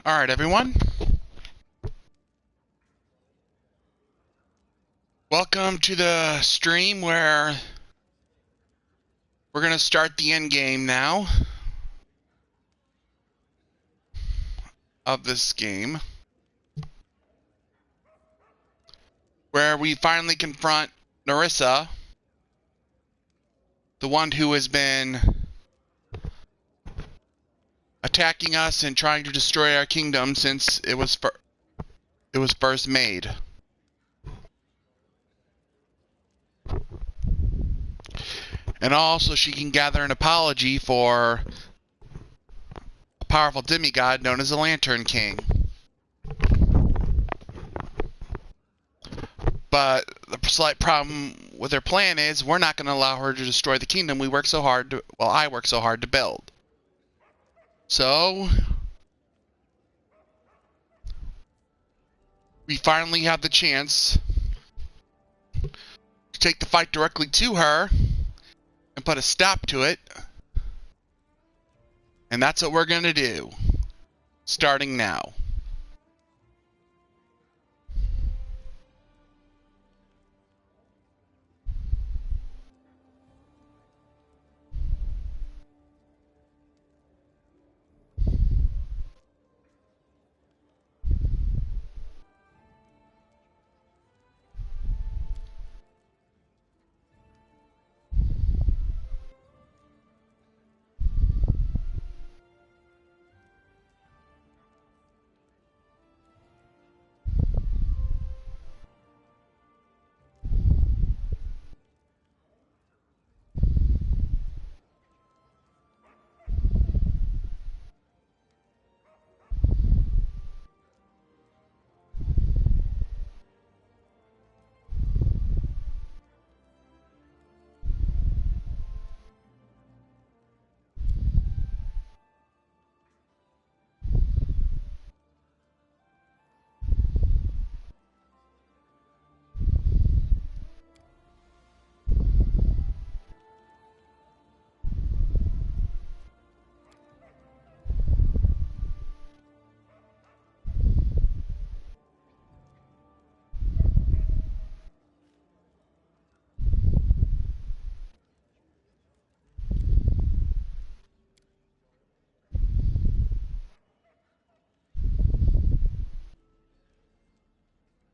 Alright, everyone. Welcome to the stream where we're going to start the end game now of this game, where we finally confront Nyrissa, the one who has been attacking us and trying to destroy our kingdom since it was first made. And also she can gather an apology for a powerful demigod known as the Lantern King. But the slight problem with her plan is we're not going to allow her to destroy the kingdom I work so hard to build. So we finally have the chance to take the fight directly to her and put a stop to it. And that's what we're going to do, starting now.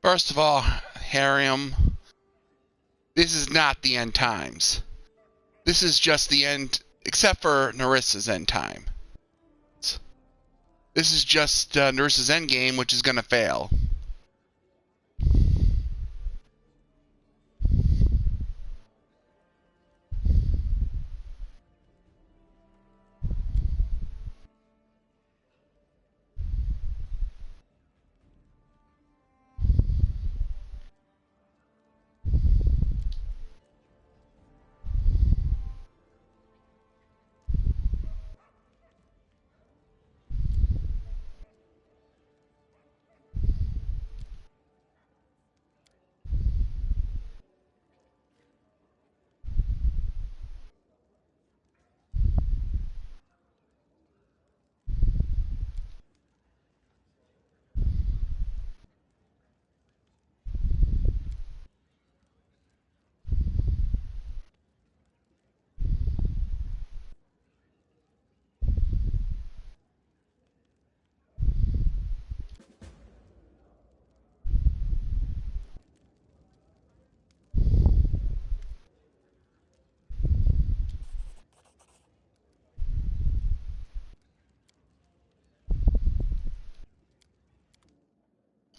First of all, Harrium, this is not the end times. This is just the end, except for Nyrissa's end time. This is just Nyrissa's end game, which is going to fail.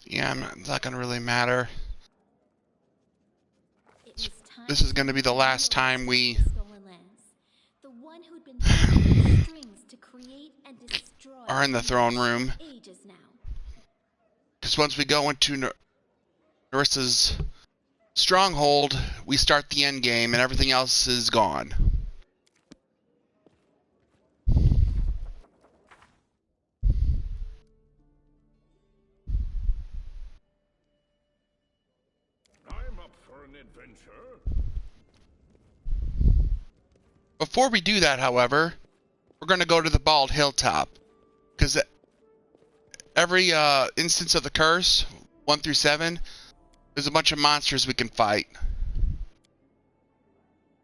Yeah, it's not going to really matter. This is going to be the last time we are in the throne room. Because once we go into Nyrissa's Stronghold, we start the end game and everything else is gone. Before we do that, however, we're going to go to the Bald Hilltop, because every instance of the curse, 1 through 7, there's a bunch of monsters we can fight.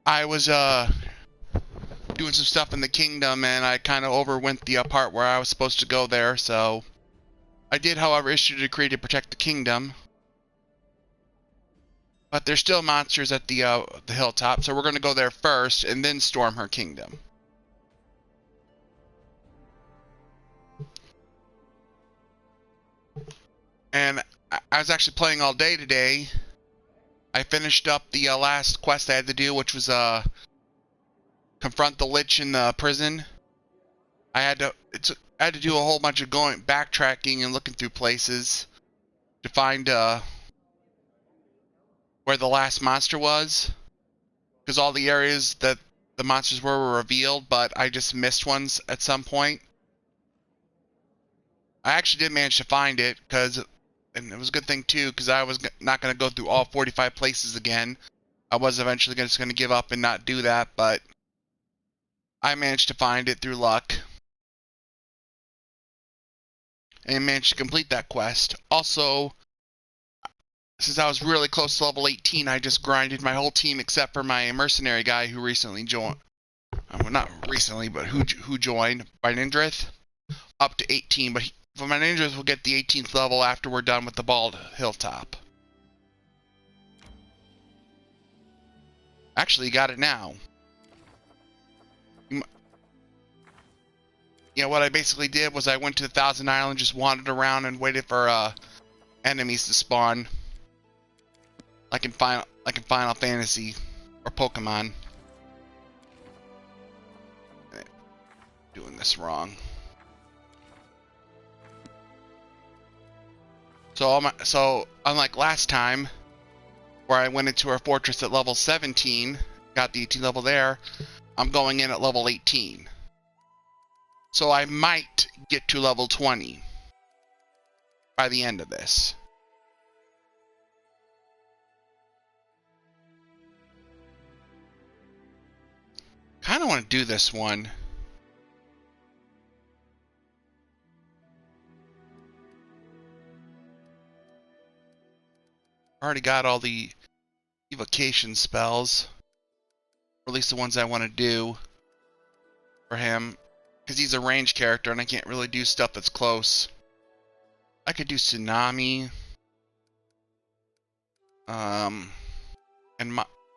I was doing some stuff in the kingdom, and I kind of overwent the part where I was supposed to go there, so I did, however, issue a decree to protect the kingdom. But there's still monsters at the hilltop, so we're going to go there first and then storm her kingdom. And I was actually playing all day today. I finished up the last quest I had to do, which was confront the lich in the prison. I had to do a whole bunch of backtracking and looking through places to find where the last monster was, because all the areas that the monsters were revealed, but I just missed ones at some point. I actually did manage to find it, and it was a good thing too, because I was not going to go through all 45 places again. I was eventually just going to give up and not do that, but I managed to find it through luck. And managed to complete that quest. Also, since I was really close to level 18, I just grinded my whole team except for my mercenary guy who recently joined. Well, not recently, but who joined by Nyrissa, up to 18. But for my Nyrissa, we'll get the 18th level after we're done with the Bald Hilltop. Actually, got it now. You know, what I basically did was I went to the Thousand Island, just wandered around and waited for enemies to spawn, like in Final Fantasy or Pokemon. Doing this wrong. So unlike last time, where I went into our fortress at level 17, got the 18 level there, I'm going in at level 18. So I might get to level 20 by the end of this. Kind of want to do this one. Already got all the evocation spells, or at least the ones I want to do for him, because he's a ranged character and I can't really do stuff that's close. I could do Tsunami, and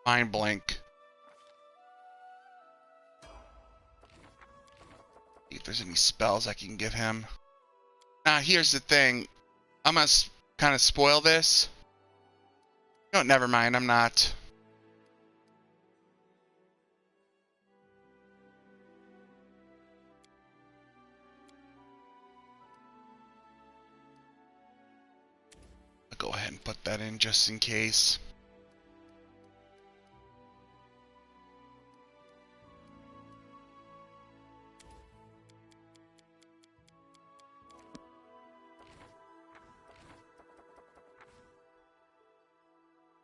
Mind Blank. See if there's any spells I can give him. Now here's the thing, I'm gonna kind of spoil this. No, never mind, I'm not. I'll go ahead and put that in just in case.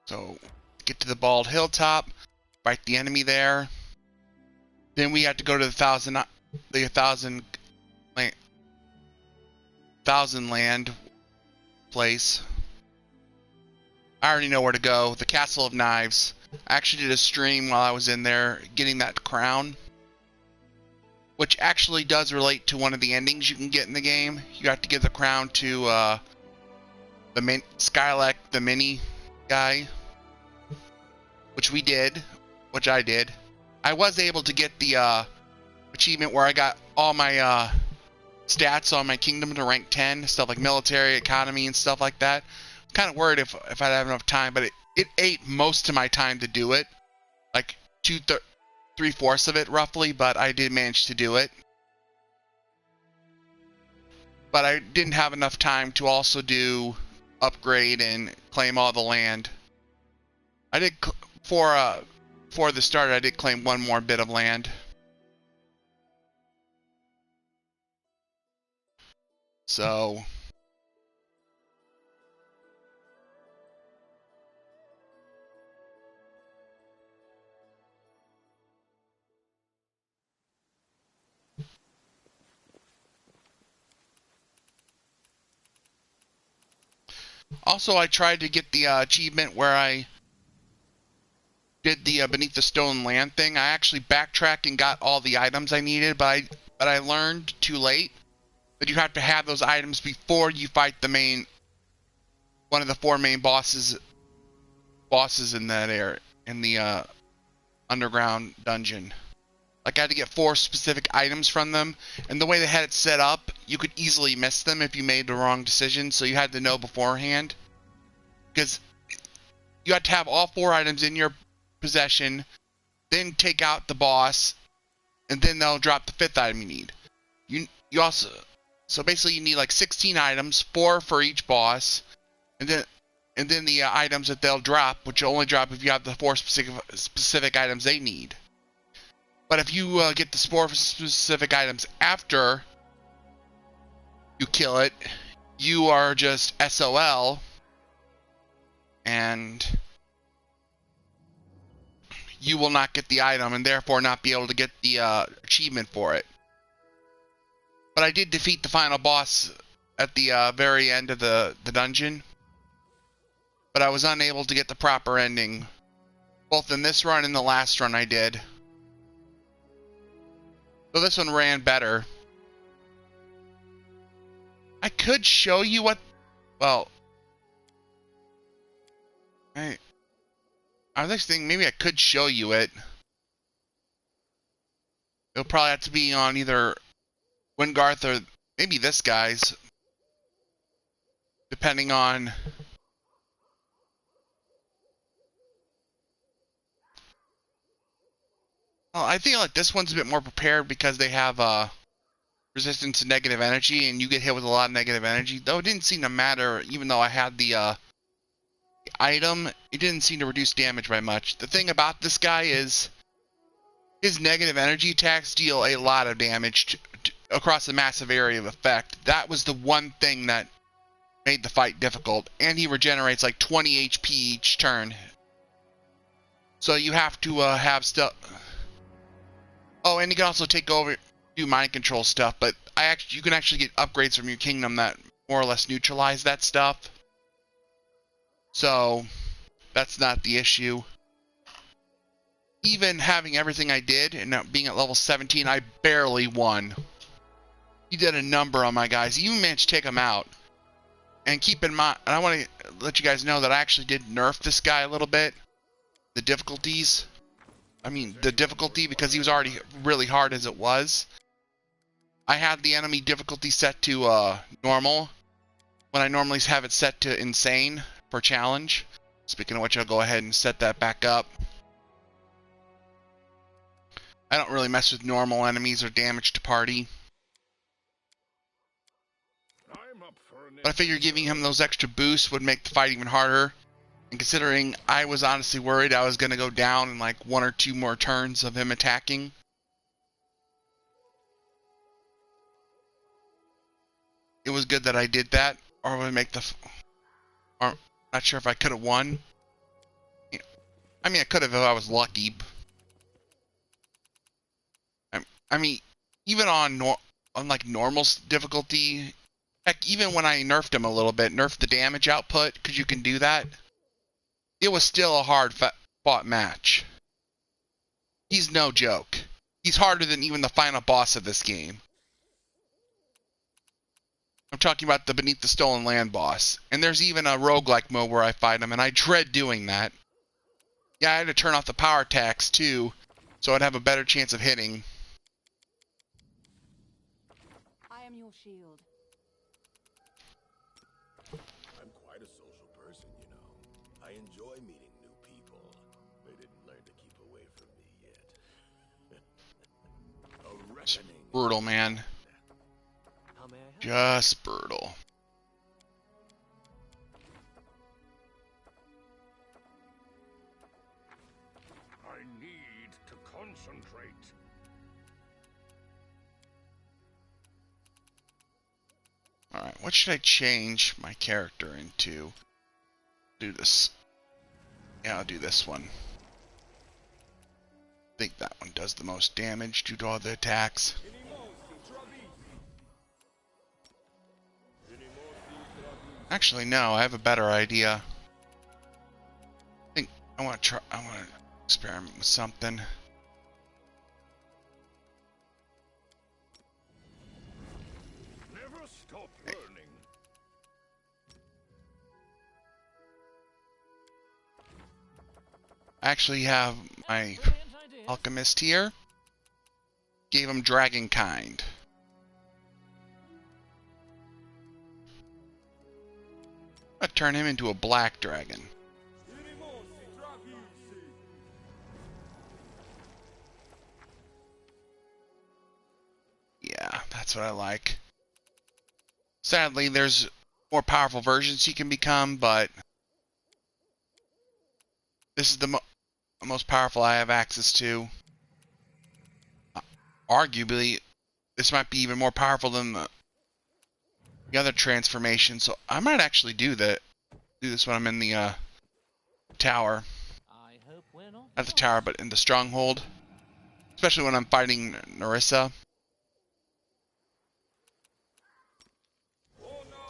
So, get to the Bald Hilltop, fight the enemy there. Then we have to go to the Thousand Land place. I already know where to go. The Castle of Knives. I actually did a stream while I was in there getting that crown, which actually does relate to one of the endings you can get in the game. You have to give the crown to the Skylek, the mini guy, which I did. I was able to get the achievement where I got all my stats on my kingdom to rank 10, stuff like military, economy, and stuff like that. I'm kind of worried if I'd have enough time, but it ate most of my time to do it, like 3/4 of it roughly, but I did manage to do it. But I didn't have enough time to also do upgrade and claim all the land. I did for the start. I did claim one more bit of land. So Also, I tried to get the achievement where I did the Beneath the Stone Land thing. I actually backtracked and got all the items I needed, but I learned too late that you have to have those items before you fight one of the 4 main bosses in that area, in the underground dungeon. Like, I had to get 4 specific items from them, and the way they had it set up, you could easily miss them if you made the wrong decision, so you had to know beforehand. Because you had to have all 4 items in your possession, then take out the boss, and then they'll drop the 5th item you need. You also... So basically you need like 16 items, 4 for each boss, and then the items that they'll drop, which will only drop if you have the 4 specific items they need. But if you get the 4 specific items after you kill it, you are just SOL, and you will not get the item, and therefore not be able to get the achievement for it. But I did defeat the final boss at the very end of the dungeon. But I was unable to get the proper ending, both in this run and the last run I did. So this one ran better. I could show you what... Well... I was actually thinking maybe I could show you it. It'll probably have to be on either Wingarth or maybe this guy's. Depending on... Well, I think like this one's a bit more prepared because they have resistance to negative energy, and you get hit with a lot of negative energy. Though it didn't seem to matter, even though I had the item, it didn't seem to reduce damage by much. The thing about this guy is his negative energy attacks deal a lot of damage across a massive area of effect. That was the one thing that made the fight difficult, and he regenerates like 20 HP each turn. So you have to have stuff. Oh, and you can also take over, do mind control stuff, but you can actually get upgrades from your kingdom that more or less neutralize that stuff. So that's not the issue. Even having everything I did and not being at level 17, I barely won. He did a number on my guys. He even managed to take them out. And keep in mind, and I want to let you guys know that I actually did nerf this guy a little bit. The difficulties. The difficulty, because he was already really hard as it was. I had the enemy difficulty set to normal, when I normally have it set to insane for challenge. Speaking of which, I'll go ahead and set that back up. I don't really mess with normal enemies or damage to party. But I figured giving him those extra boosts would make the fight even harder. And considering I was honestly worried I was going to go down in like 1 or 2 more turns of him attacking. It was good that I did that, or would make or not sure if I could have won. I could have if I was lucky. Even on like normal difficulty, heck, even when I nerfed him a little bit, nerfed the damage output, because you can do that, it was still a hard fought match. He's no joke. He's harder than even the final boss of this game. I'm talking about the Beneath the Stolen Land boss. And there's even a roguelike mode where I fight him, and I dread doing that. Yeah, I had to turn off the power attacks too, so I'd have a better chance of hitting. I am your shield. I'm quite a social person, you know. I enjoy meeting new people. They didn't learn to keep away from me yet. A reckoning. Brutal, man. How may I help? Just brutal. I need to concentrate. Alright, what should I change my character into? Do this. Yeah, I'll do this one. I think that one does the most damage due to all the attacks. Actually, no, I have a better idea. I think I want to try. I want to experiment with something. Never stop learning. I actually have my alchemist here. Gave him dragon kind. I'm gonna turn him into a black dragon. Yeah, that's what I like. Sadly, there's more powerful versions he can become, but this is the most powerful I have access to. Arguably, this might be even more powerful than the other transformation, so I might actually do this when I'm in the tower. Not the tower, but in the Stronghold. Especially when I'm fighting Nyrissa.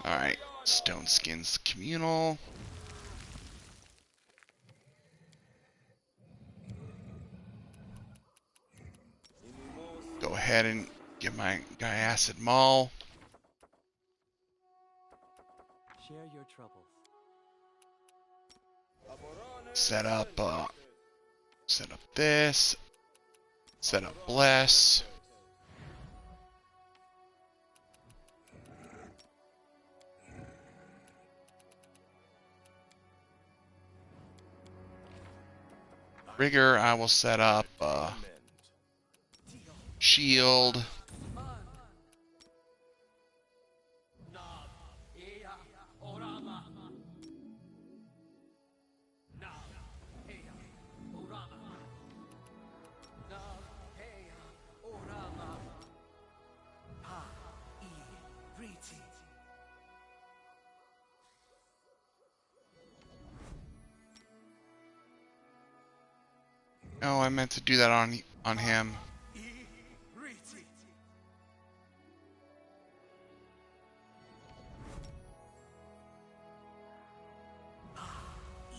Alright, Stone Skins Communal. Go ahead and get my guy Acid Maul. Share your troubles. Set up this. Set up Bless. Rigger, I will set up Shield. Oh, I meant to do that on him.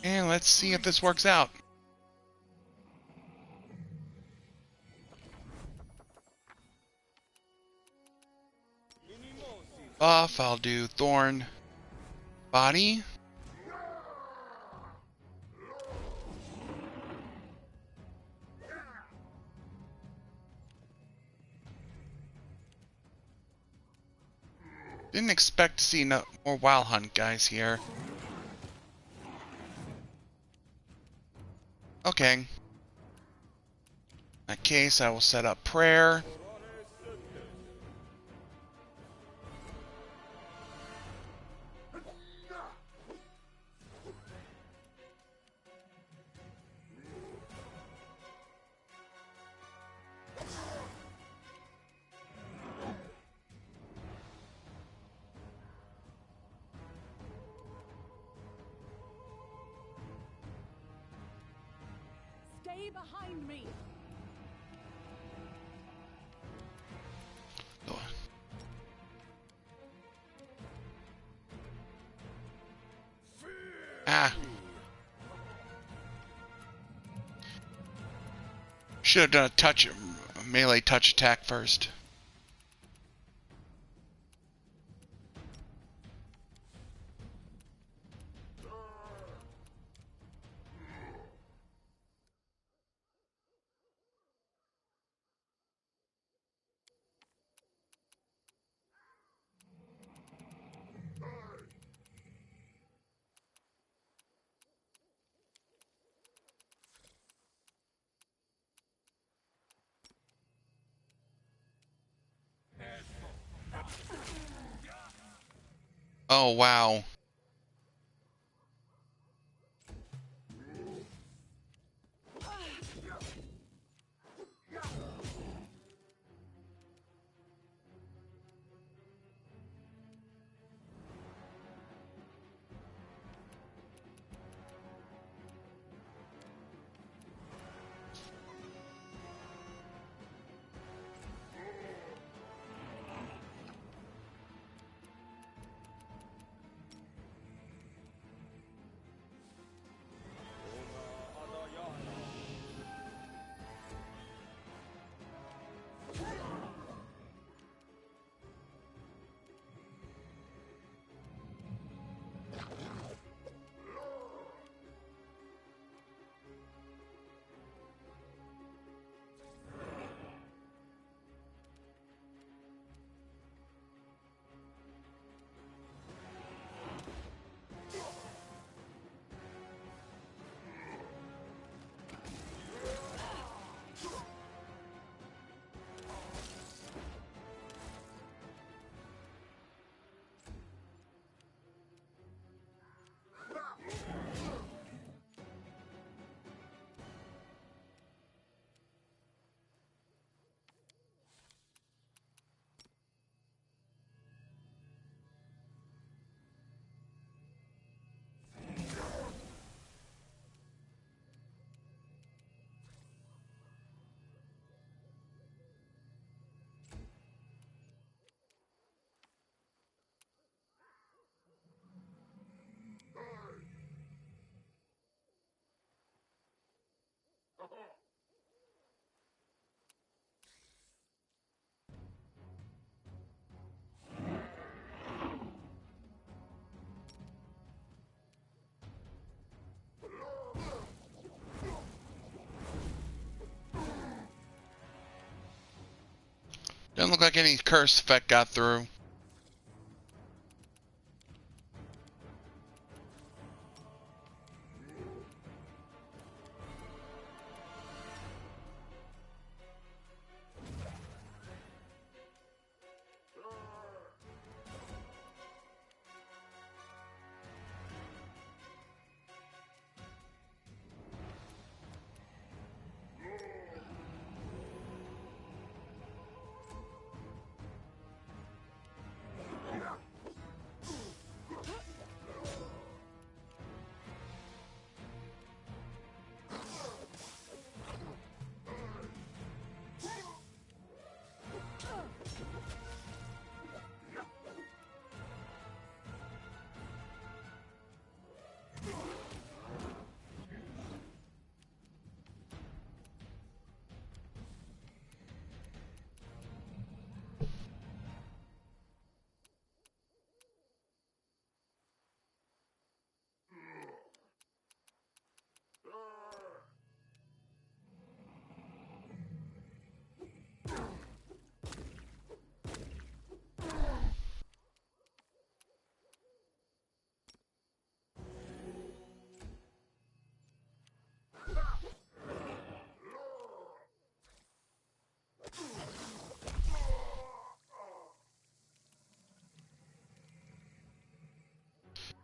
And let's see if this works out. Buff, I'll do Thorn Body. Didn't expect to see no more Wild Hunt guys here. Okay. In that case, I will set up Prayer. Stay behind me. Ah. Should have done a melee touch attack first. Oh, wow. Doesn't look like any curse effect got through.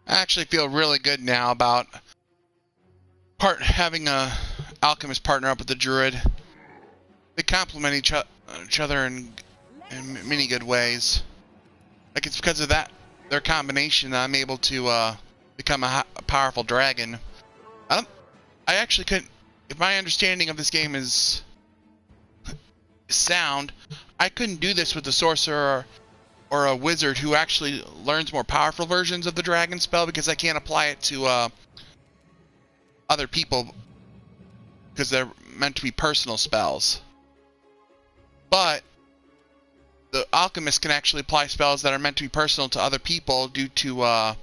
I actually feel really good now about having a alchemist partner up with the druid. They complement each other in many good ways. Like it's because of that their combination that I'm able to become a powerful dragon. I actually couldn't. If my understanding of this game is sound, I couldn't do this with a sorcerer or a wizard who actually learns more powerful versions of the dragon spell, because I can't apply it to other people because they're meant to be personal spells. But the alchemist can actually apply spells that are meant to be personal to other people due to a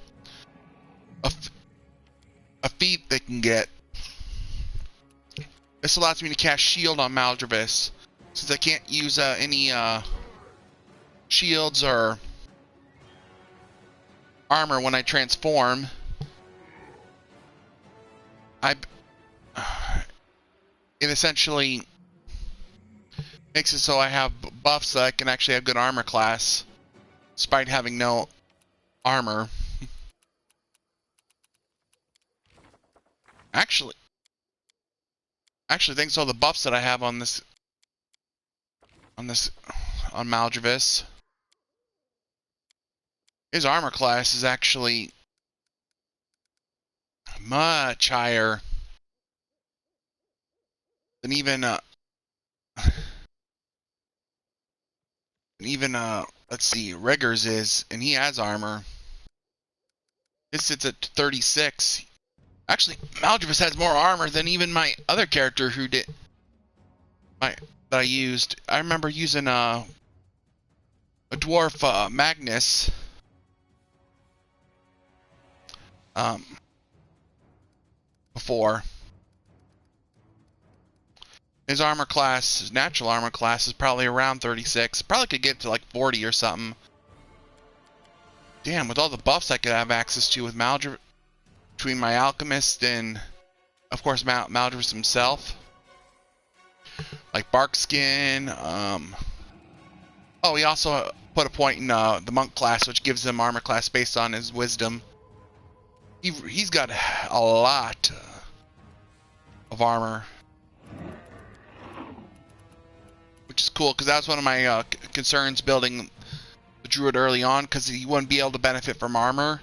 feat they can get. This allows me to cast shield on Maldrevis, since I can't use any shields or armor when I transform. It essentially makes it so I have buffs that I can actually have good armor class, despite having no armor. Actually, thanks to all the buffs that I have on Maldrevis, his armor class is actually much higher than even let's see, Riggers is, and he has armor. This sits at 36. Actually, Maldrevis has more armor than even my other character that I used. I remember using a dwarf Magnus. Before. His natural armor class is probably around 36. Probably could get to like 40 or something. Damn, with all the buffs I could have access to with Maldrevis, between my alchemist and, of course, Maldrevis himself. Like Barkskin. Oh, he also put a point in the monk class, which gives him armor class based on his wisdom. He's got a lot of armor, which is cool, because that was one of my concerns building the druid early on, because he wouldn't be able to benefit from armor.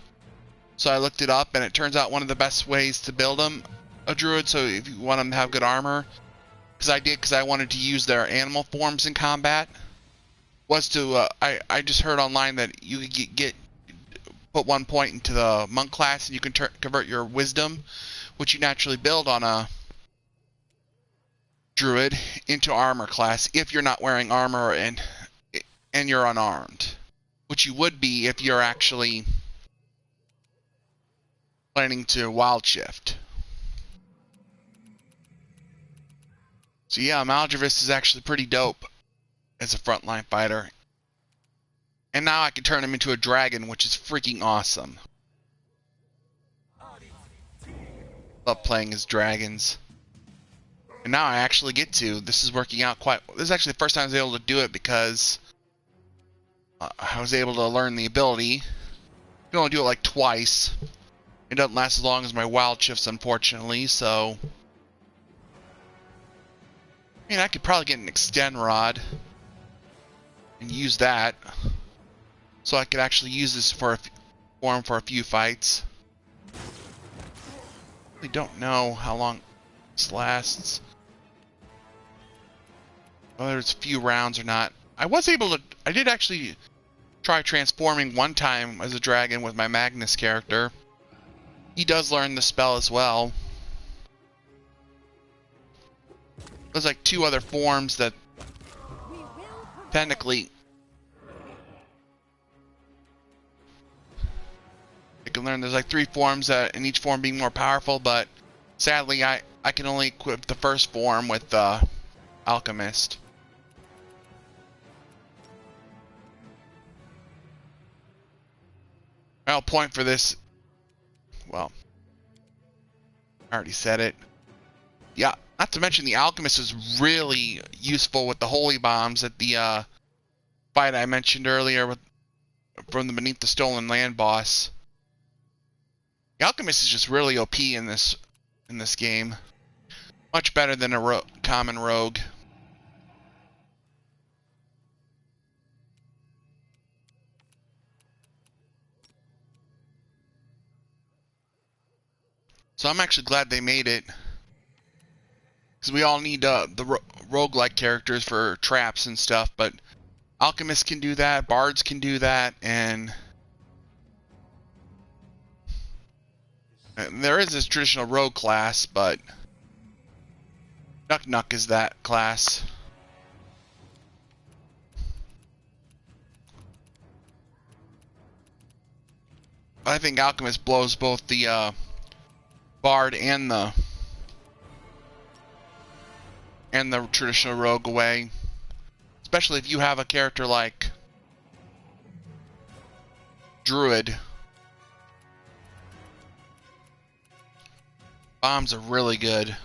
So I looked it up, and it turns out one of the best ways to build a druid, so if you want him to have good armor, because I wanted to use their animal forms in combat, was to I just heard online that you could put 1 point into the monk class, and you can convert your wisdom, which you naturally build on a druid, into armor class if you're not wearing armor and you're unarmed, which you would be if you're actually planning to wild shift. So yeah, Maldrevis is actually pretty dope. as a frontline fighter. And now I can turn him into a dragon, which is freaking awesome. Love playing as dragons. And now I actually get to. This is working out quite. This is actually the first time I was able to do it because I was able to learn the ability. You can only do it like twice. It doesn't last as long as my wild shifts, unfortunately, so. I mean, I could probably get an extend rod and use that. So I could actually use this for a few fights. I don't know how long this lasts. Whether it's a few rounds or not. I did actually try transforming one time as a dragon with my Magnus character. He does learn the spell as well. There's like 2 other forms that technically I can learn. There's like 3 forms that, and each form being more powerful, but sadly I can only equip the first form with the Alchemist. My whole point for this, well, I already said it. Yeah, not to mention the Alchemist is really useful with the Holy Bombs at the fight I mentioned earlier from the Beneath the Stolen Land boss. The Alchemist is just really OP in this game. Much better than a common rogue. So I'm actually glad they made it. Because we all need the roguelike characters for traps and stuff, but Alchemists can do that, Bards can do that, and there is this traditional rogue class, but Nuck is that class. I think Alchemist blows both the Bard and the traditional rogue away. Especially if you have a character like Druid. Bombs are really good.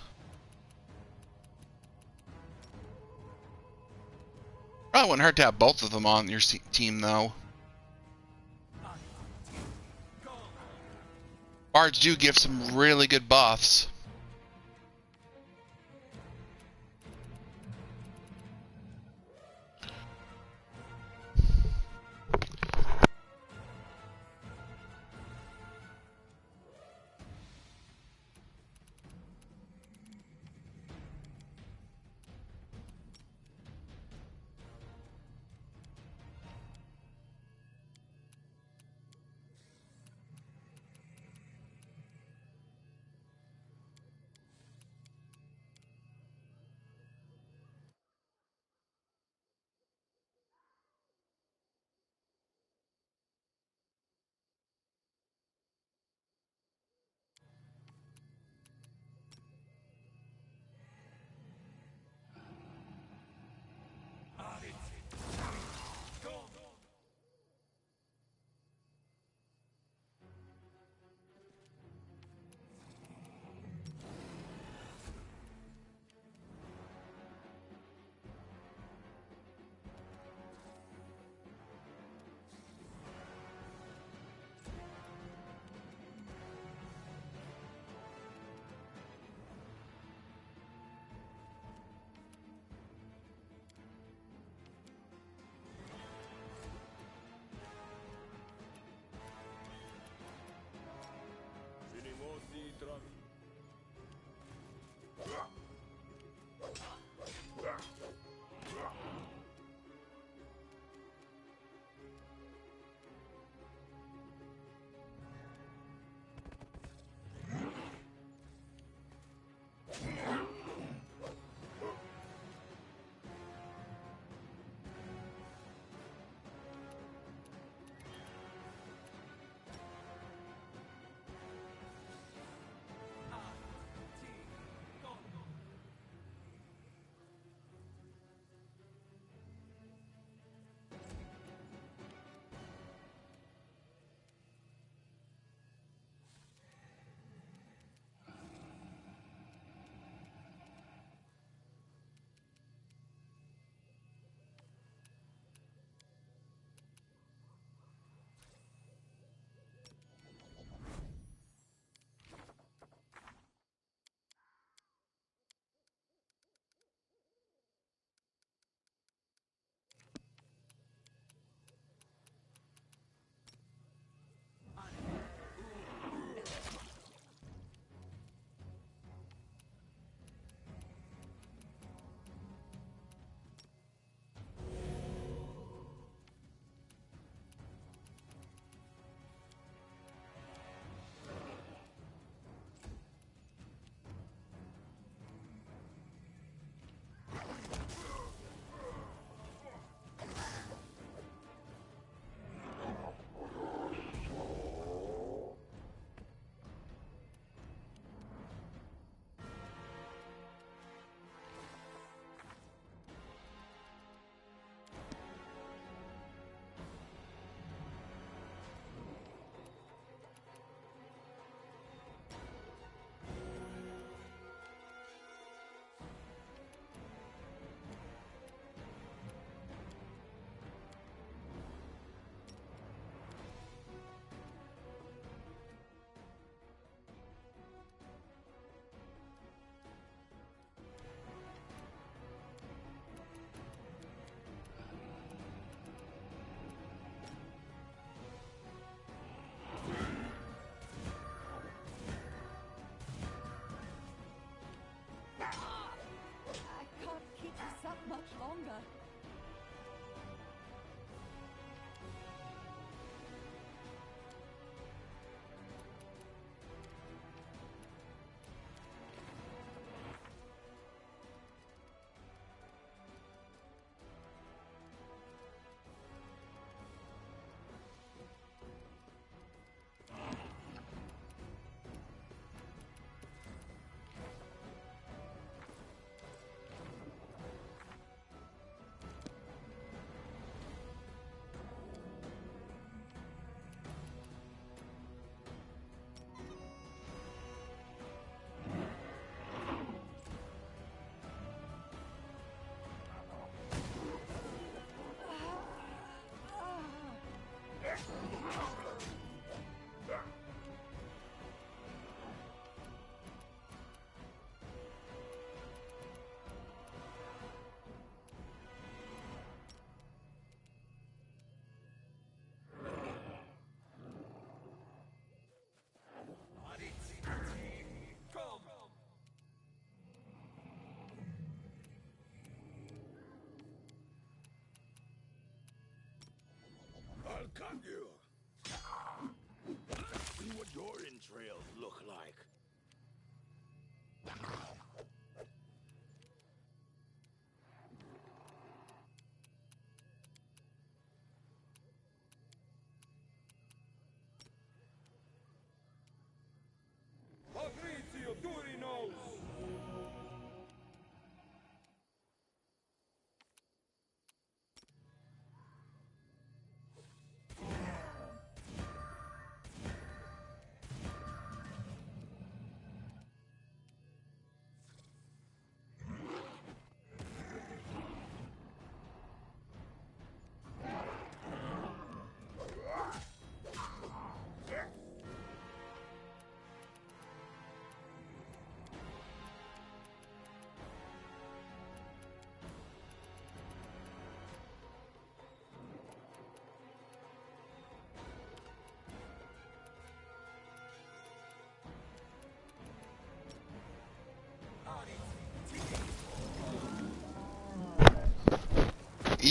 Probably wouldn't hurt to have both of them on your team, though. Bards do give some really good buffs.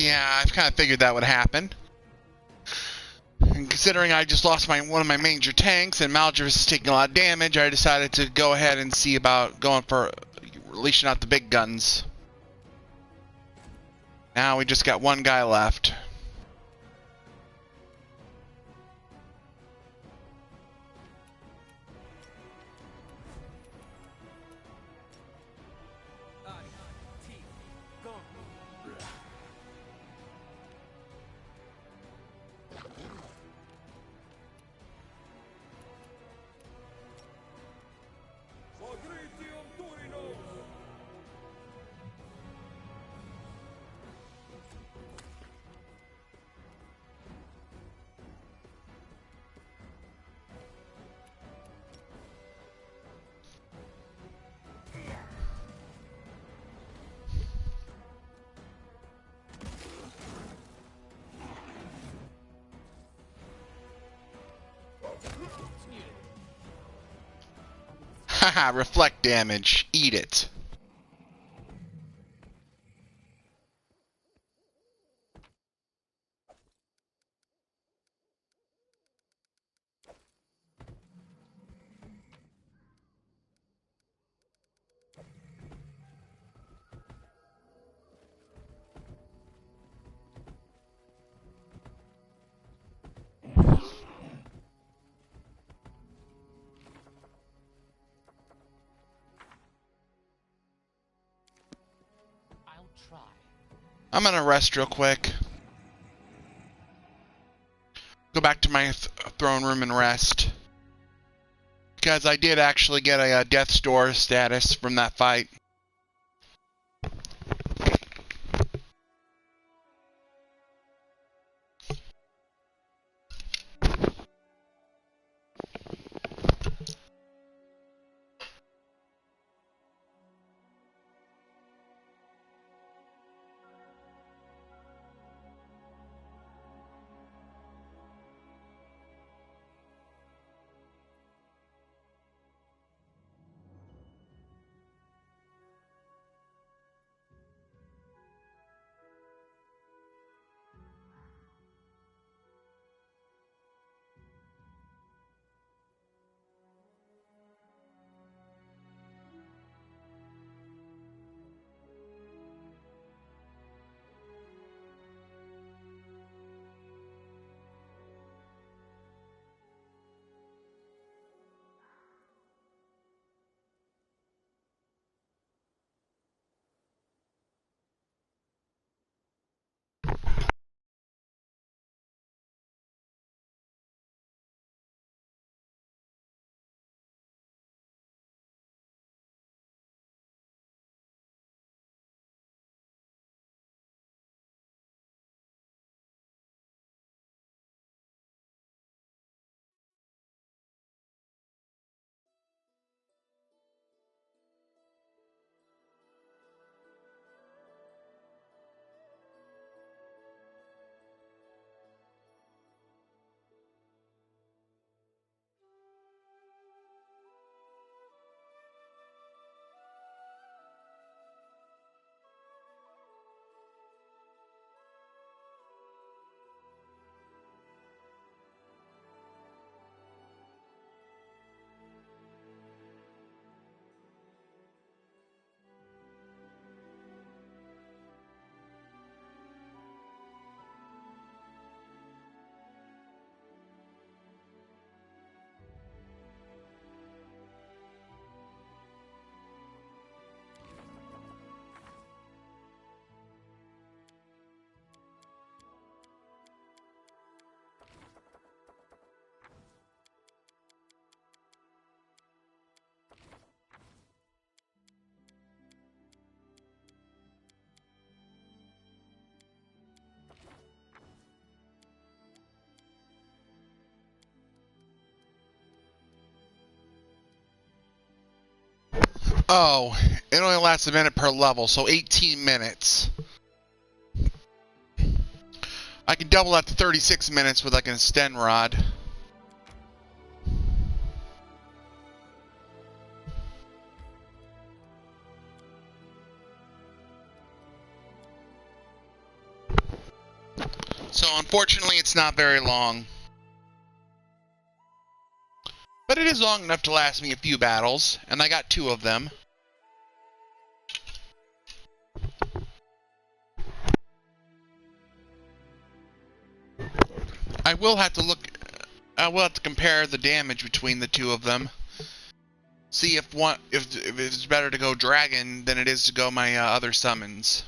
Yeah, I've kind of figured that would happen. And considering I just lost one of my major tanks and Malgerus is taking a lot of damage, I decided to go ahead and see about going for releasing out the big guns. Now we just got one guy left. Haha, reflect damage. Eat it. I'll try. I'm gonna rest real quick. Go back to my throne room and rest. Because I did actually get a death's door status from that fight. Oh, it only lasts a minute per level, so 18 minutes. I can double that to 36 minutes with like an extend rod. So unfortunately, it's not very long. But it is long enough to last me a few battles, and I got 2 of them. I will have to compare the damage between the 2 of them. See if it's better to go dragon than it is to go my other summons.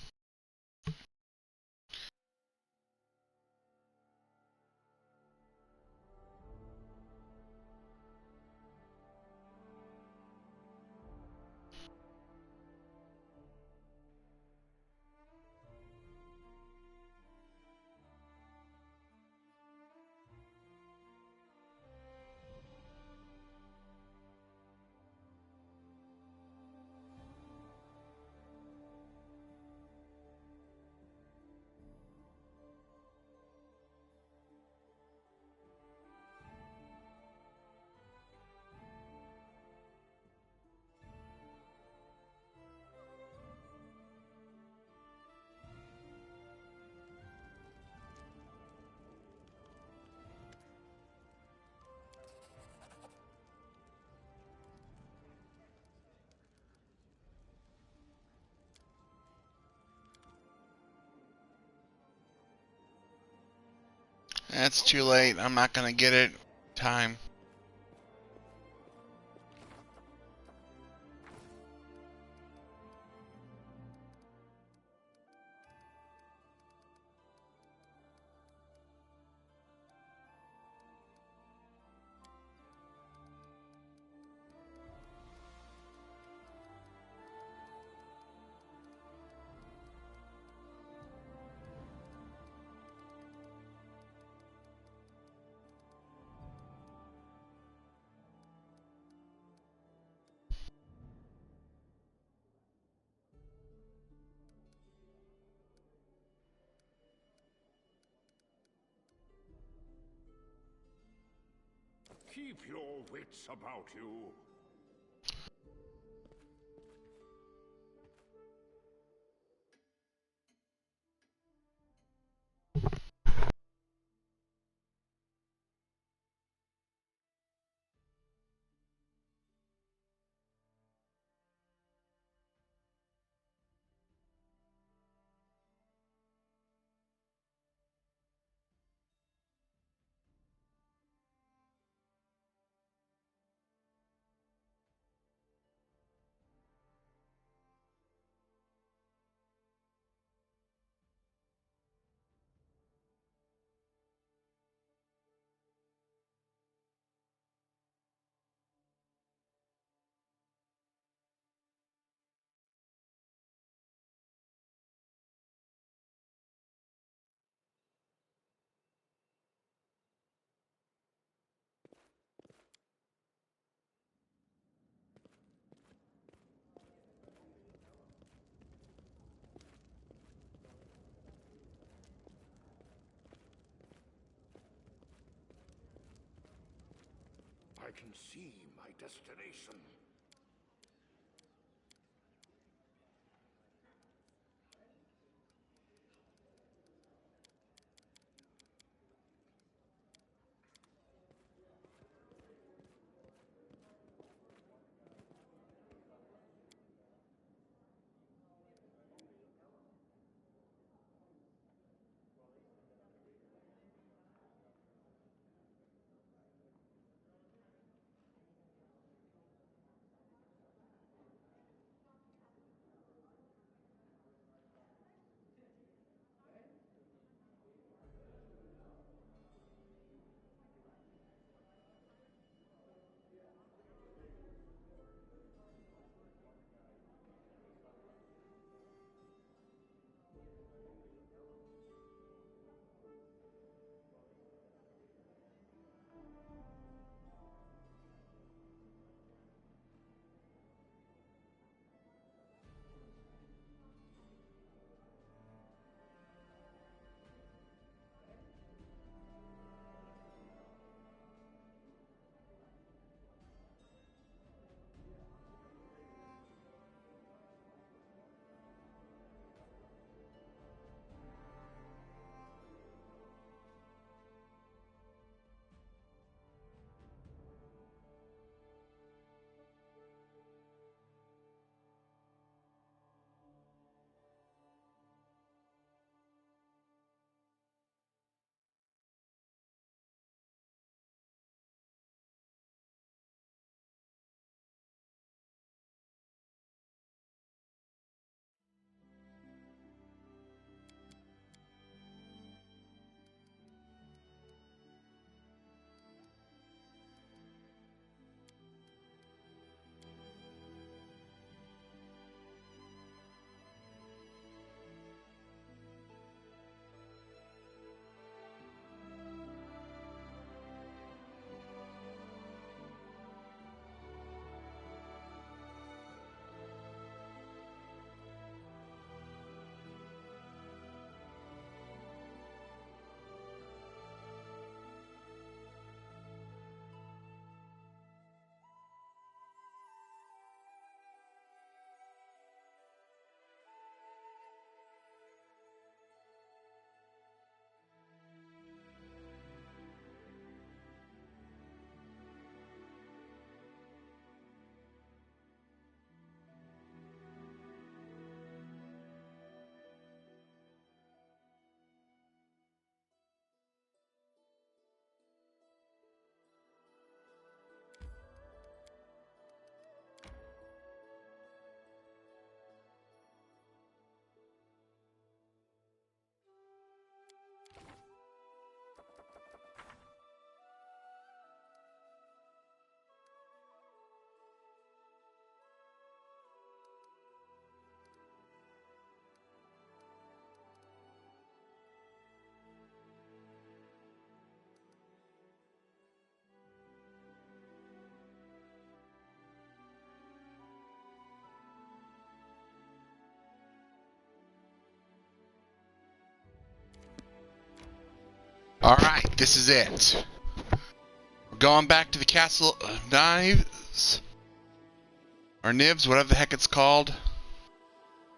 That's too late. I'm not gonna get it. Time. Keep your wits about you. I can see my destination. Alright, this is it. We're going back to the Castle of Knives. Or Nibs, whatever the heck it's called.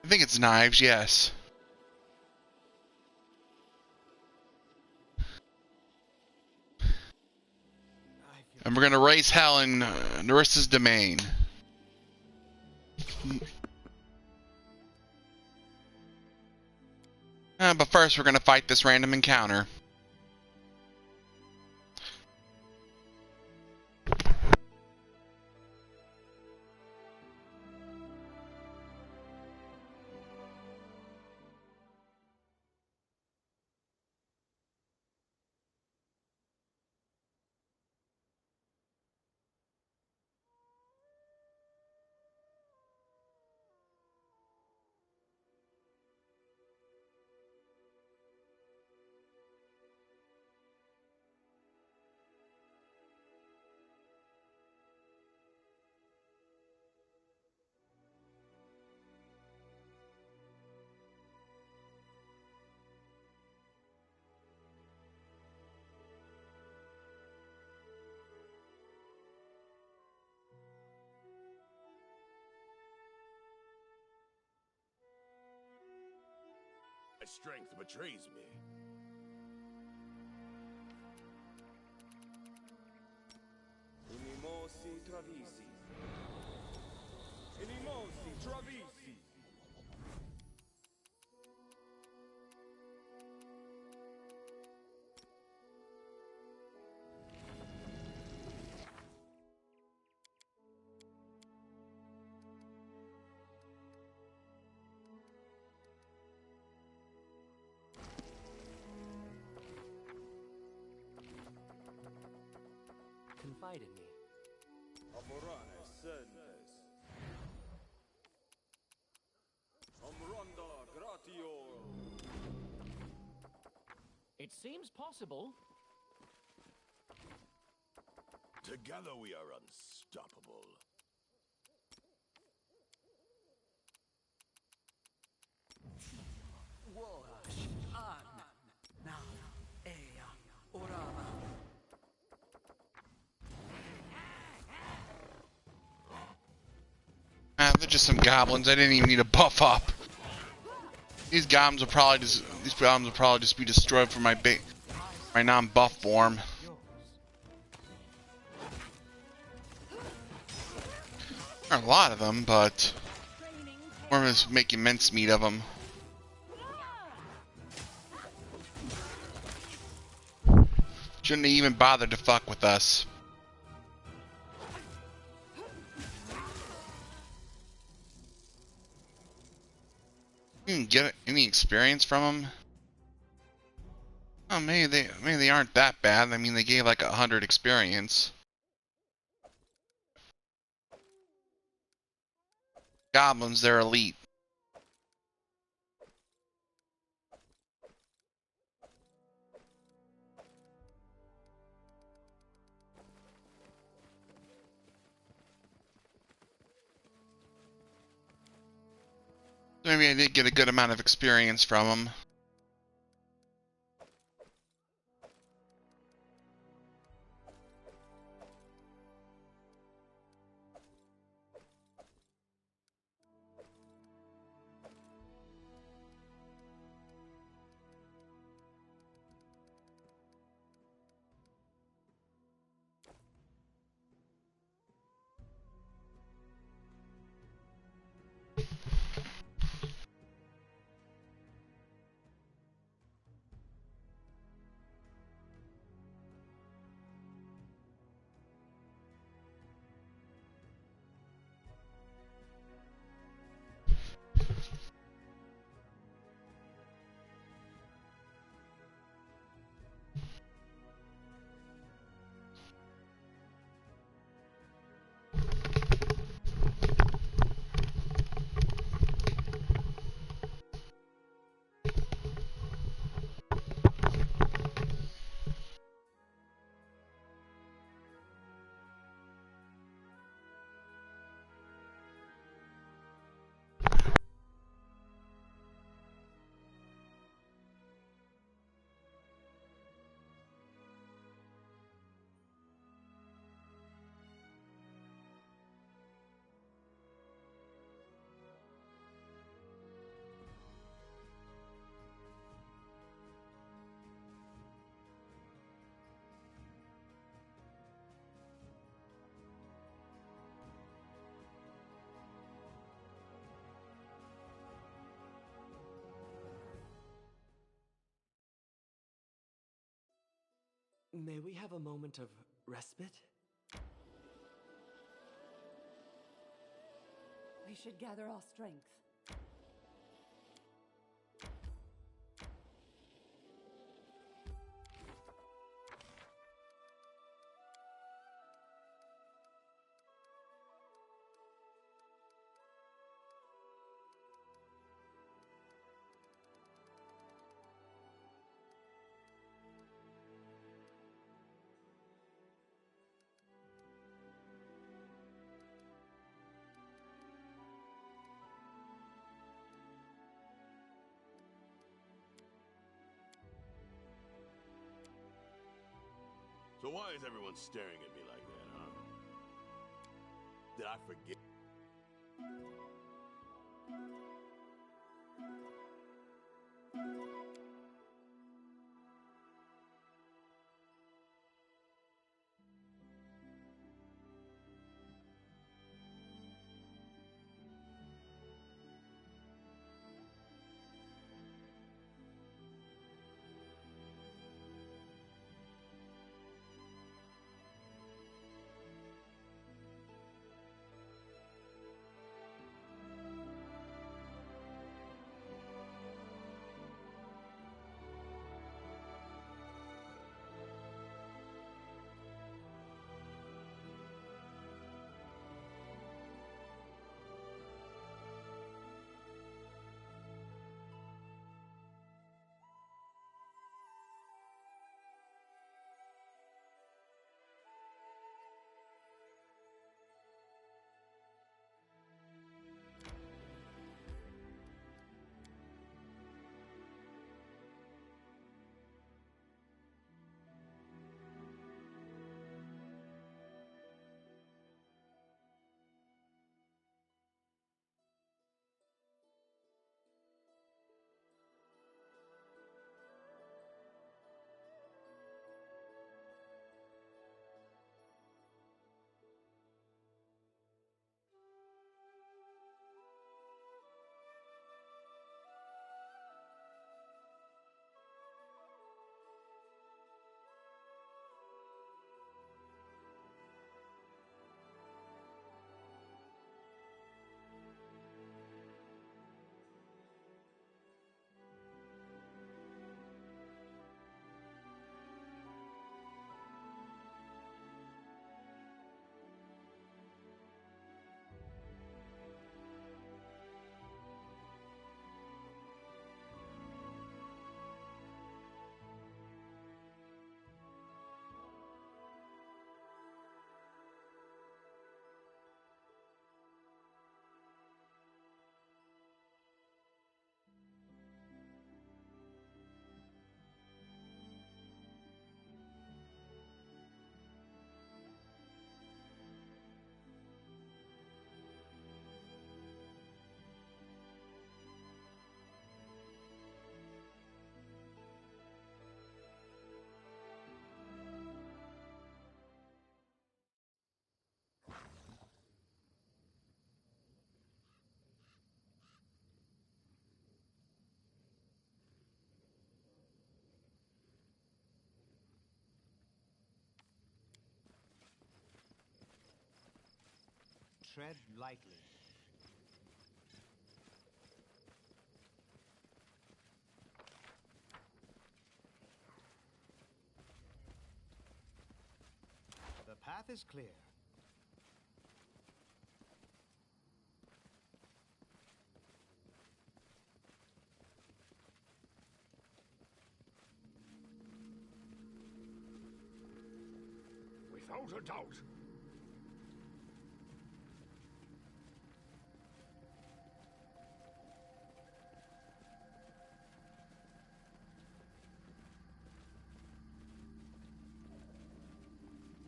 I think it's Knives, yes. And we're gonna raise hell in Nyrissa's domain. But first, we're gonna fight this random encounter. My strength betrays me. Inimosi travisi. Inimosi travisi. Confide in me. Amorane sentes. Amronda gratio. It seems possible. Together we are unstoppable. Worash, An, Na, Ea, Orama. They're just some goblins. I didn't even need to buff up. These goblins will probably just be destroyed for my non-buff form. There are a lot of them, but we're just making mincemeat of them. Shouldn't have even bothered to fuck with us. You can get any experience from them? Oh, maybe they aren't that bad. I mean, they gave like 100 experience. Goblins, they're elite. Maybe I did get a good amount of experience from them. May we have a moment of respite? We should gather our strength. So why is everyone staring at me like that, huh? Did I forget? Tread lightly. The path is clear. Without a doubt.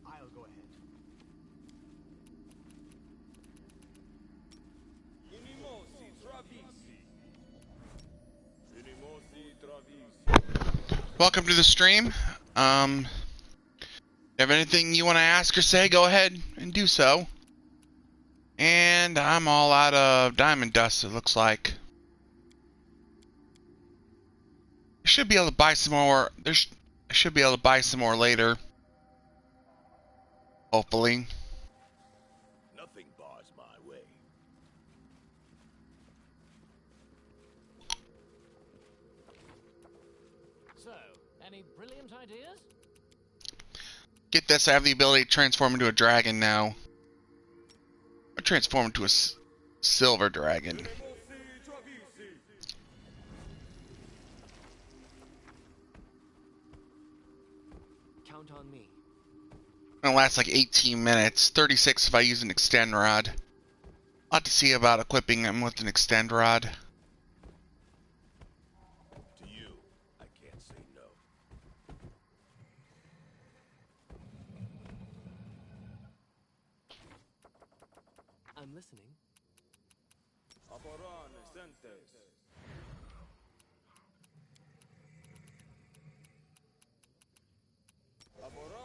I'll go ahead. Unimosi travisi. Unimosi travisi. Welcome to the stream. If you have anything you want to ask or say, go ahead and do so. And I'm all out of diamond dust, it looks like. I should be able to buy some more. I I should be able to buy some more later. Hopefully. Nothing bars my way. So, any brilliant ideas? Get this, I have the ability to transform into a dragon now. Or transform into a silver dragon. Unimossi Travisi. Count on me. It'll last like 18 minutes. 36 if I use an extend rod. I'll have to see about equipping him with an extend rod. To you, I can't say no. I'm listening. Aborane Sentes. Aborane.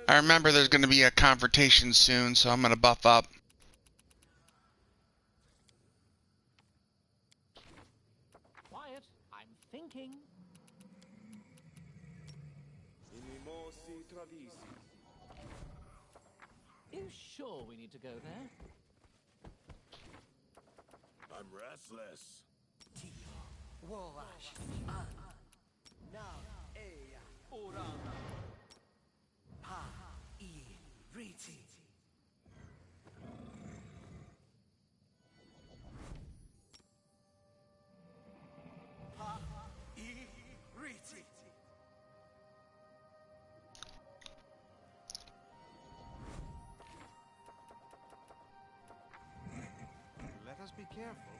I remember there's going to be a confrontation soon, so I'm going to buff up. Quiet. I'm thinking. Unimossi Travisi. You sure we need to go there? I'm restless. Let us be careful.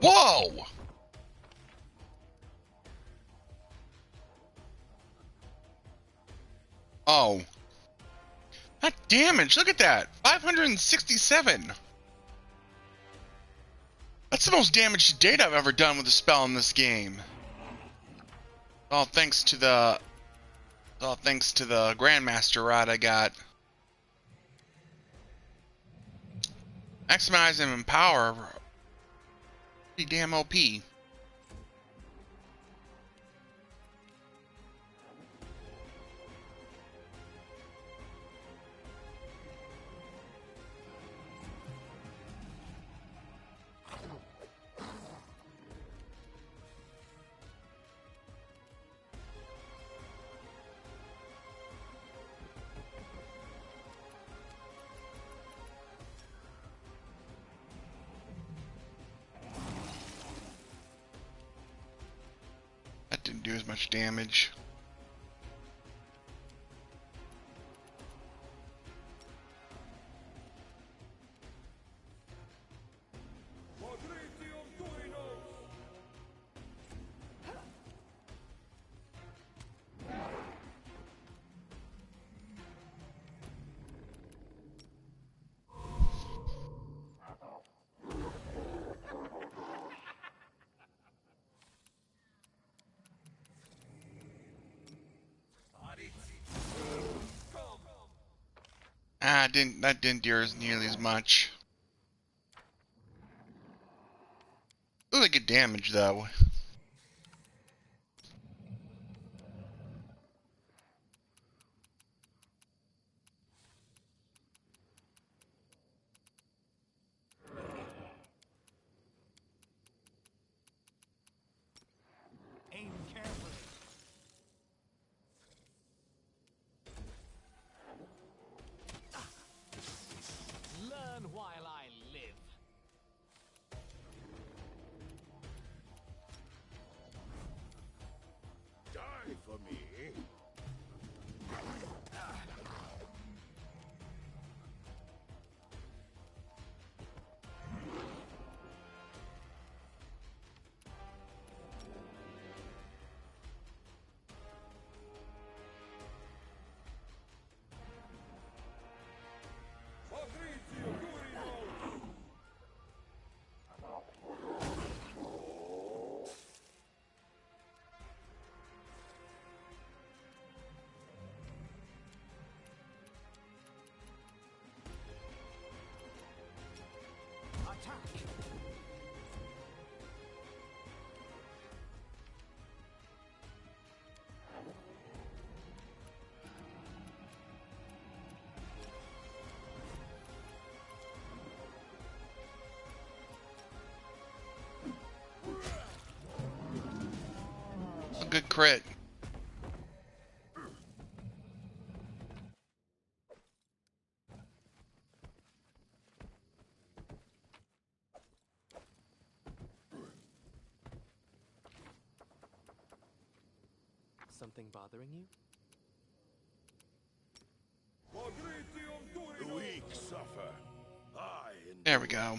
Whoa! Oh. That damage, look at that! 567! That's the most damage to date I've ever done with a spell in this game. All thanks to the Grandmaster rod I got. Maximize and empower. Pretty damn OP. That didn't do as much damage. That didn't do nearly as much. Really good damage though. Aim carefully. Learn while I live. Die for me. Attack. A good crit. Something bothering you? The weak suffer. There we go.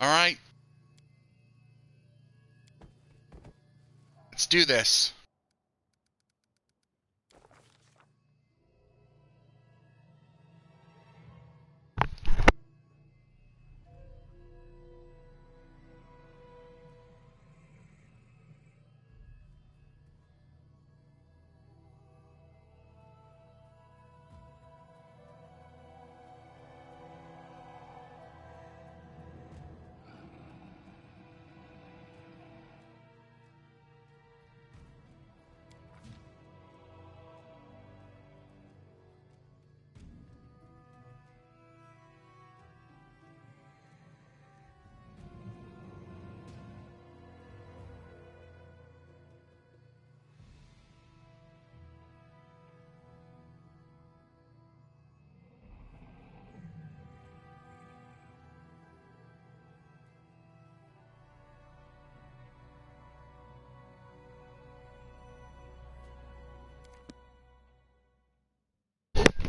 All right. Let's do this.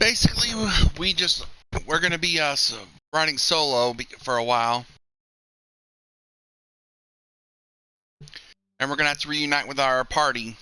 Basically, we're gonna be running solo for a while, and we're gonna have to reunite with our party.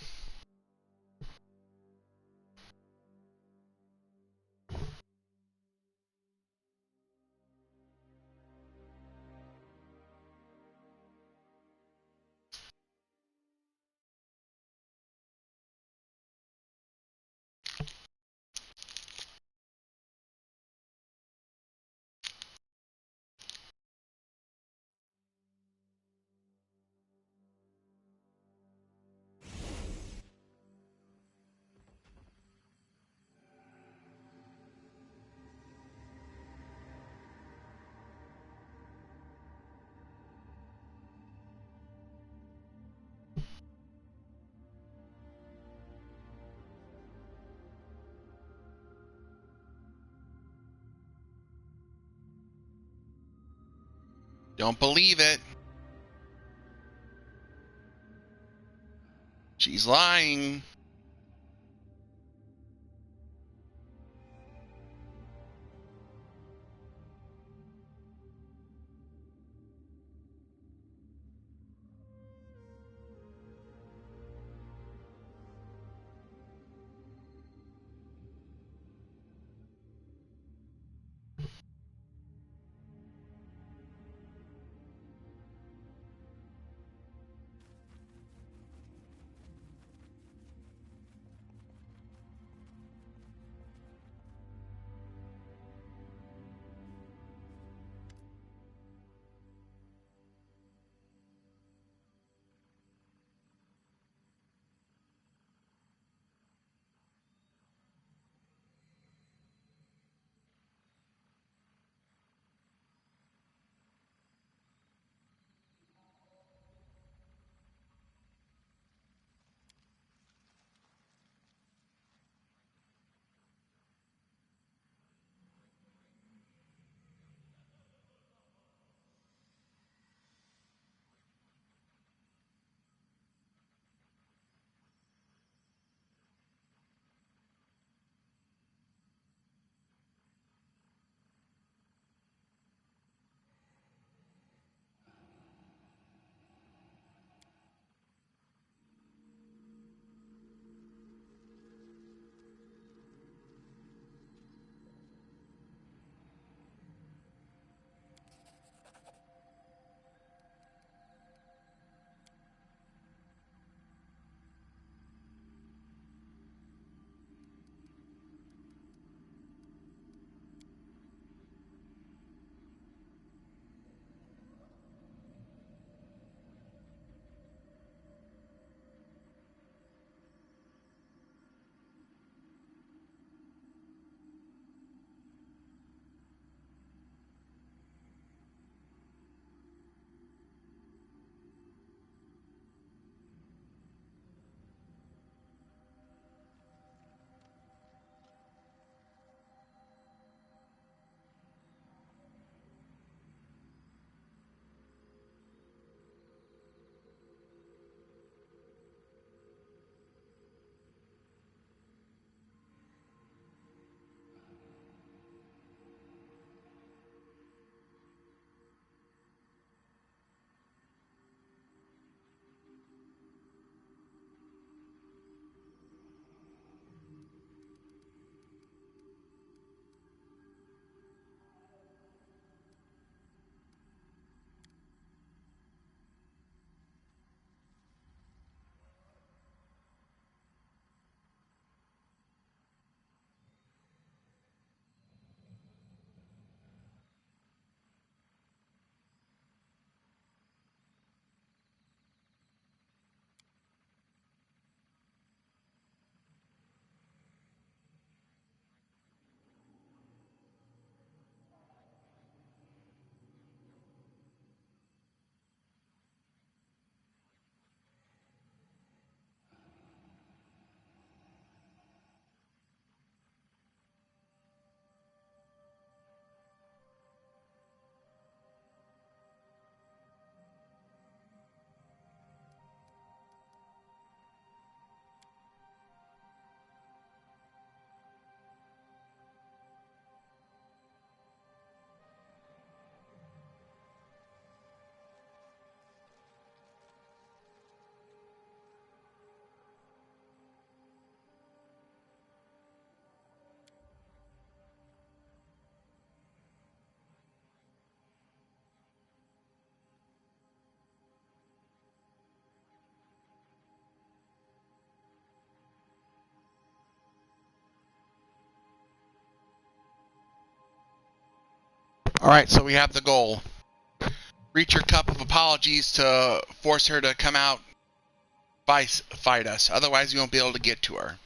Don't believe it. She's lying. Alright, so we have the goal. Reach your cup of apologies to force her to come out fight us. Otherwise, you won't be able to get to her.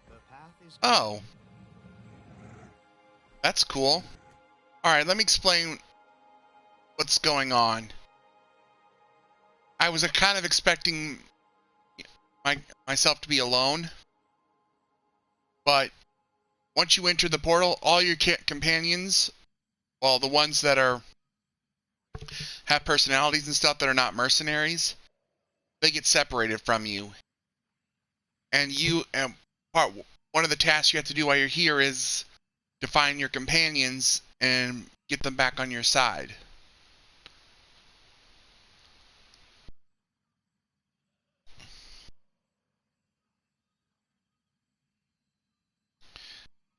The path is Oh. That's cool. Alright, let me explain what's going on. I was kind of expecting myself to be alone, but once you enter the portal, all your companions, well, the ones that have personalities and stuff that are not mercenaries, they get separated from you. And one of the tasks you have to do while you're here is to find your companions and get them back on your side.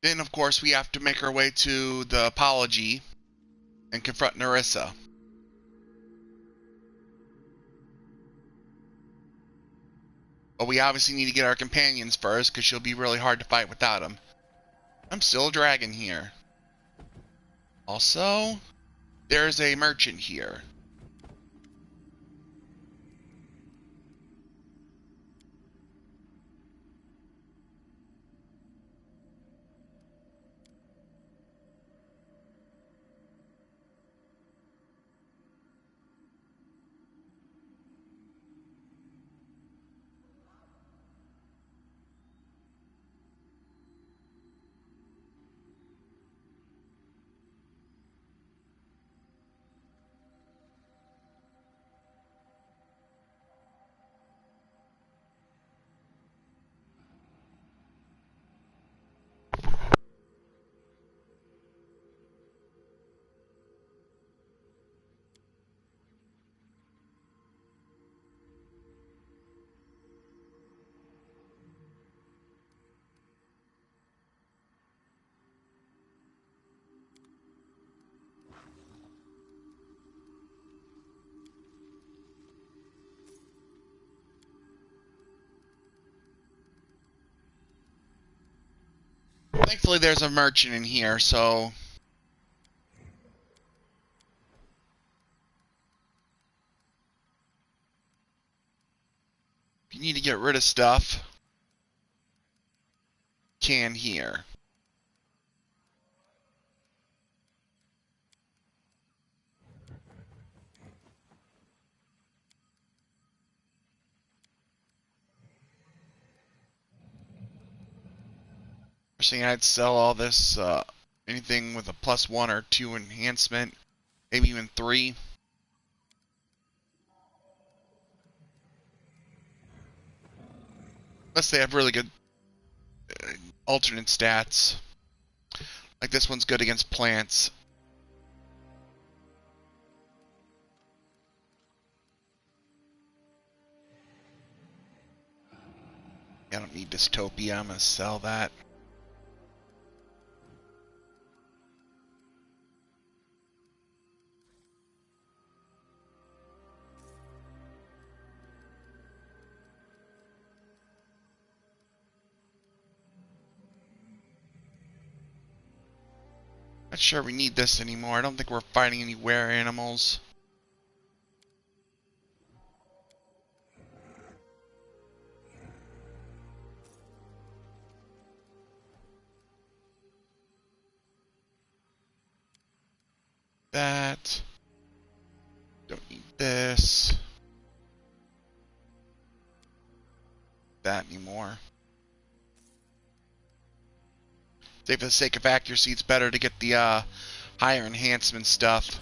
Then, of course, we have to make our way to the apology and confront Nyrissa. But we obviously need to get our companions first, because she'll be really hard to fight without them. I'm still a dragon here. Also, there's a merchant here. Thankfully, there's a merchant in here, so if you need to get rid of stuff, can here. First thing, I'd sell all this, anything with a +1 or 2 enhancement, maybe even 3. Unless they have really good alternate stats. Like this one's good against plants. I don't need dystopia, I'm gonna sell that. Not sure we need this anymore. I don't think we're fighting any were animals. That. Don't need this. That anymore. Say for the sake of accuracy, it's better to get the higher enhancement stuff.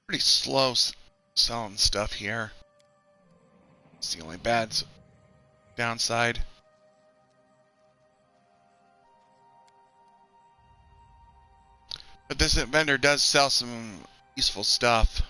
Pretty slow selling stuff here. It's the only bad downside. But this vendor does sell some useful stuff.